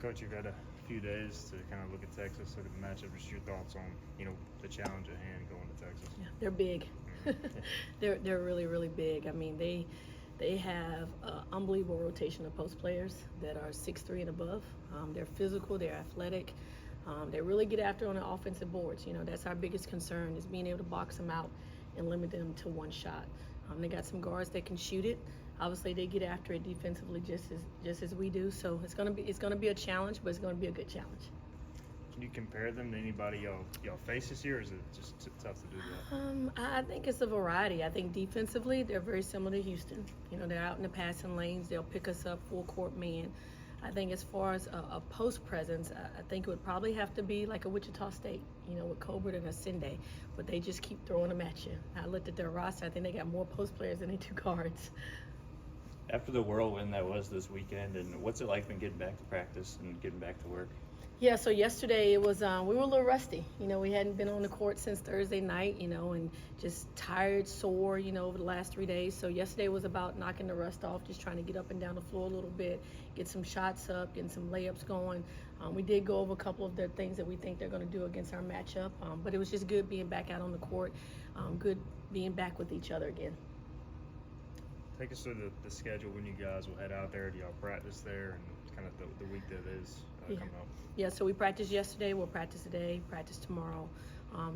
Coach, you've had a few days to kind of look at Texas, look at the matchup. Just your thoughts on, the challenge at hand going to Texas. Yeah, they're big. They're really, really big. I mean, they have unbelievable rotation of post players that are 6'3" and above. They're physical, they're athletic. They really get after on the offensive boards. That's our biggest concern, is being able to box them out and limit them to one shot. They got some guards that can shoot it. Obviously, they get after it defensively just as we do. So it's gonna be a challenge, but it's gonna be a good challenge. Can you compare them to anybody y'all face this year, or is it just tough to do that? I think it's a variety. I think defensively, they're very similar to Houston. They're out in the passing lanes. They'll pick us up full court man. I think as far as a post presence, I think it would probably have to be like a Wichita State, with Colbert and Ascende, but they just keep throwing them at you. I looked at their roster. I think they got more post players than they do guards. After the whirlwind that was this weekend, and what's it like been getting back to practice and getting back to work? Yeah, so yesterday it was, we were a little rusty. We hadn't been on the court since Thursday night, and just tired, sore, over the last 3 days. So yesterday was about knocking the rust off, just trying to get up and down the floor a little bit, get some shots up, getting some layups going. We did go over a couple of the things that we think they're going to do against our matchup, but it was just good being back out on the court, good being back with each other again. Take us through the schedule when you guys will head out there. Do y'all practice there, and kind of the week that is coming up? Yeah, so we practiced yesterday. We'll practice today, practice tomorrow.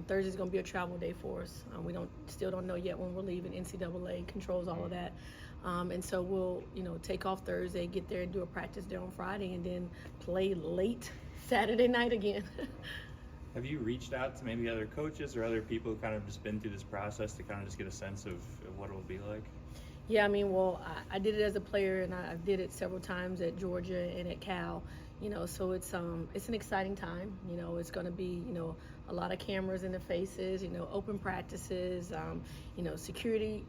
Thursday's going to be a travel day for us. We still don't know yet when we're leaving. NCAA controls all of that. And so we'll, take off Thursday, get there and do a practice there on Friday, and then play late Saturday night again. Have you reached out to maybe other coaches or other people who kind of just been through this process to kind of just get a sense of what it will be like? Yeah, I did it as a player, and I did it several times at Georgia and at Cal. So it's an exciting time. It's going to be a lot of cameras in the faces. Open practices. Security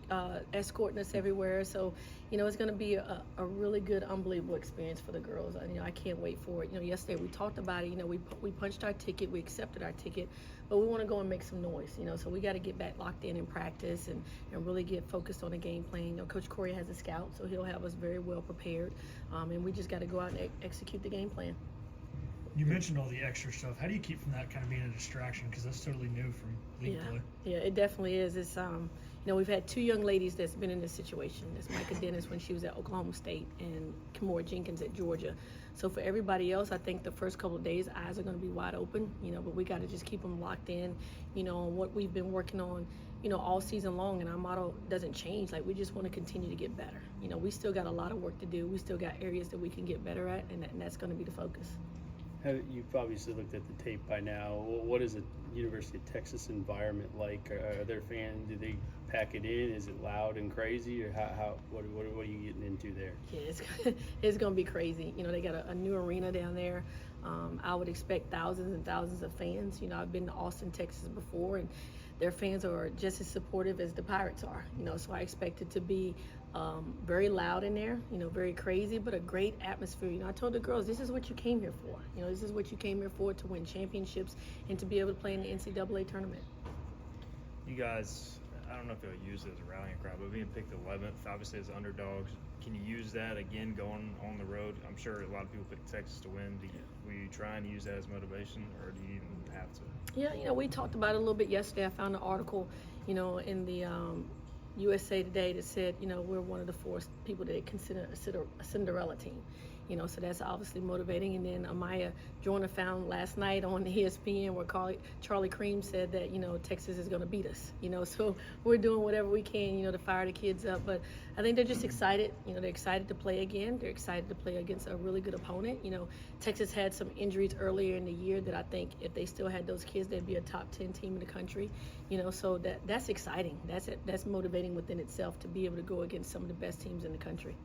escorting us everywhere. So it's going to be a really good, unbelievable experience for the girls. I can't wait for it. Yesterday we talked about it. We punched our ticket, we accepted our ticket, but we want to go and make some noise. So we got to get back locked in practice and really get focused on the game plan. Coach Corey has a scout, so he'll have us very well prepared, and we just got to go out and execute the game plan. You mentioned all the extra stuff. How do you keep from that kind of being a distraction? Because that's totally new from league play. Yeah, it definitely is. It's we've had two young ladies that's been in this situation. It's Micah Dennis when she was at Oklahoma State and Kimora Jenkins at Georgia. So for everybody else, I think the first couple of days, eyes are going to be wide open. But we got to just keep them locked in. On what we've been working on. All season long, and our motto doesn't change. Like, we just want to continue to get better. We still got a lot of work to do. We still got areas that we can get better at, and that's going to be the focus. You've obviously looked at the tape by now. What is a University of Texas environment like? Are there fans? Do they pack it in? Is it loud and crazy, or what are you getting into there? Yeah, it's going to be crazy. They got a new arena down there. I would expect thousands and thousands of fans. I've been to Austin, Texas before, and their fans are just as supportive as the Pirates are. So I expect it to be very loud in there. Very crazy, but a great atmosphere. I told the girls, this is what you came here for. This is what you came here for, to win championships and to be able to play in the NCAA tournament. You guys, I don't know if they'll use it as a rallying cry, but being picked 11th, obviously as underdogs, can you use that again going on the road? I'm sure a lot of people pick Texas to win. Were you trying to use that as motivation, or do you even have to? Yeah, we talked about it a little bit yesterday. I found an article, in the USA Today that said, we're one of the 4 people that they consider a Cinderella team. So that's obviously motivating. And then Amaya Joyner found last night on ESPN where Charlie Cream said that, Texas is going to beat us. So we're doing whatever we can, to fire the kids up. But I think they're just excited. They're excited to play again. They're excited to play against a really good opponent. Texas had some injuries earlier in the year that I think if they still had those kids, they'd be a top 10 team in the country. So that's exciting. That's motivating within itself to be able to go against some of the best teams in the country.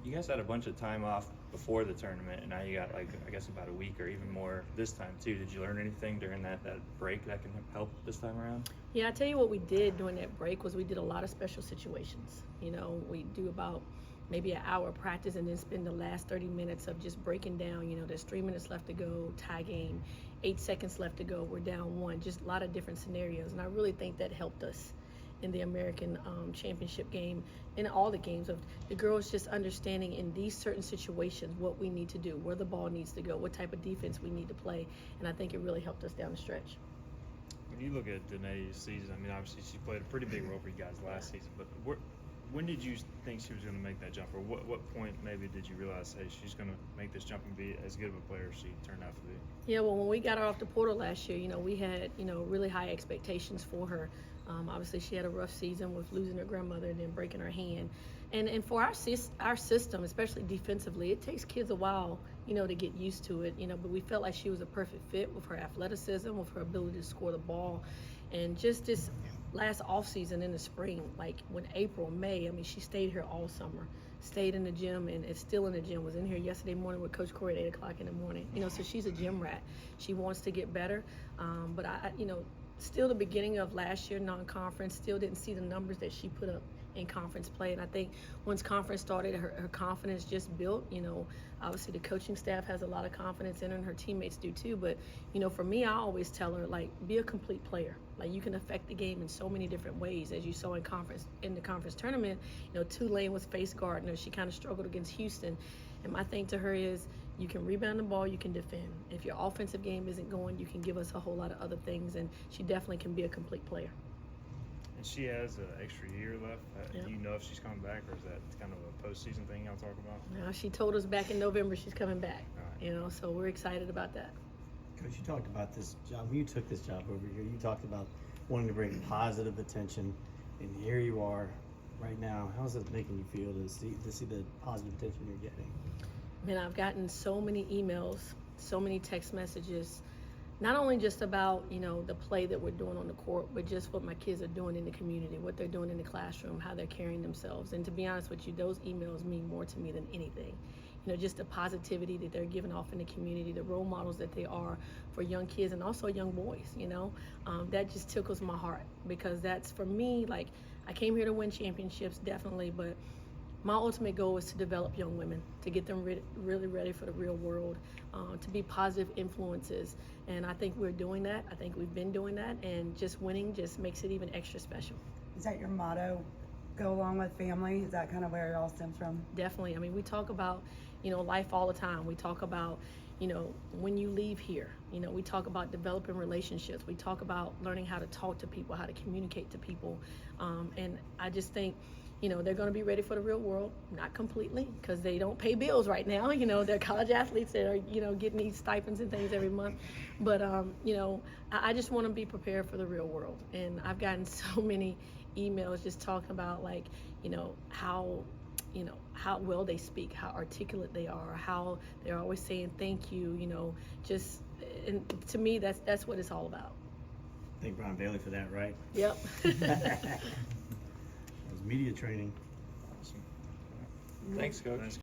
You guys had a bunch of time off before the tournament, and now you got, I guess about a week or even more this time too. Did you learn anything during that break that can help this time around? Yeah, I tell you what we did during that break was we did a lot of special situations. We do about maybe an hour of practice and then spend the last 30 minutes of just breaking down. There's 3 minutes left to go, tie game, 8 seconds left to go, we're down 1, just a lot of different scenarios. And I really think that helped us. in the American championship game, in all the games, of the girls just understanding in these certain situations what we need to do, where the ball needs to go, what type of defense we need to play, and I think it really helped us down the stretch. When you look at Danae's season, I mean, obviously she played a pretty big role for you guys last season, but when did you think she was going to make that jump, or what point maybe did you realize, hey, she's going to make this jump and be as good of a player as she turned out to be? Yeah, well, when we got her off the portal last year, we had, really high expectations for her. Obviously, she had a rough season with losing her grandmother and then breaking her hand. And for our system, especially defensively, it takes kids a while, to get used to it, but we felt like she was a perfect fit with her athleticism, with her ability to score the ball. And just this last offseason in the spring, like when April, May, I mean, she stayed here all summer, stayed in the gym, and is still in the gym, was in here yesterday morning with Coach Corey at 8 o'clock in the morning. So she's a gym rat. She wants to get better. But still the beginning of last year, non-conference, still didn't see the numbers that she put up in conference play. And I think once conference started, her confidence just built. Obviously the coaching staff has a lot of confidence in her, and her teammates do too. But, for me, I always tell her, like, be a complete player. Like, you can affect the game in so many different ways, as you saw in the conference tournament. Tulane was face guarding her. She kind of struggled against Houston. And my thing to her is, you can rebound the ball, you can defend. If your offensive game isn't going, you can give us a whole lot of other things, and she definitely can be a complete player. And she has an extra year left. Yep. Do you know if she's coming back, or is that kind of a postseason thing y'all talk about? Now, she told us back in November she's coming back, All right. so we're excited about that. Coach, you talked about this job. When you took this job over here, you talked about wanting to bring positive attention, and here you are right now. How's it making you feel to see the positive attention you're getting? Man, I've gotten so many emails, so many text messages, not only just about, the play that we're doing on the court, but just what my kids are doing in the community, what they're doing in the classroom, how they're carrying themselves. And to be honest with you, those emails mean more to me than anything. Just the positivity that they're giving off in the community, the role models that they are for young kids and also young boys, that just tickles my heart, because that's, for me, like, I came here to win championships, definitely, but my ultimate goal is to develop young women, to get them really ready for the real world, to be positive influences. And I think we're doing that. I think we've been doing that, and just winning just makes it even extra special. Is that your motto? Go along with family? Is that kind of where it all stems from? Definitely. I mean, we talk about, life all the time. We talk about, when you leave here, we talk about developing relationships. We talk about learning how to talk to people, how to communicate to people. And I just think, they're going to be ready for the real world, not completely, because they don't pay bills right now. They're college athletes that are, getting these stipends and things every month. But, I just want to be prepared for the real world. And I've gotten so many emails just talking about, like, how well they speak, how articulate they are, how they're always saying thank you, and to me, that's what it's all about. Thank Brian Bailey for that, right? Yep. It was media training. Awesome. Thanks, Coach. Thanks,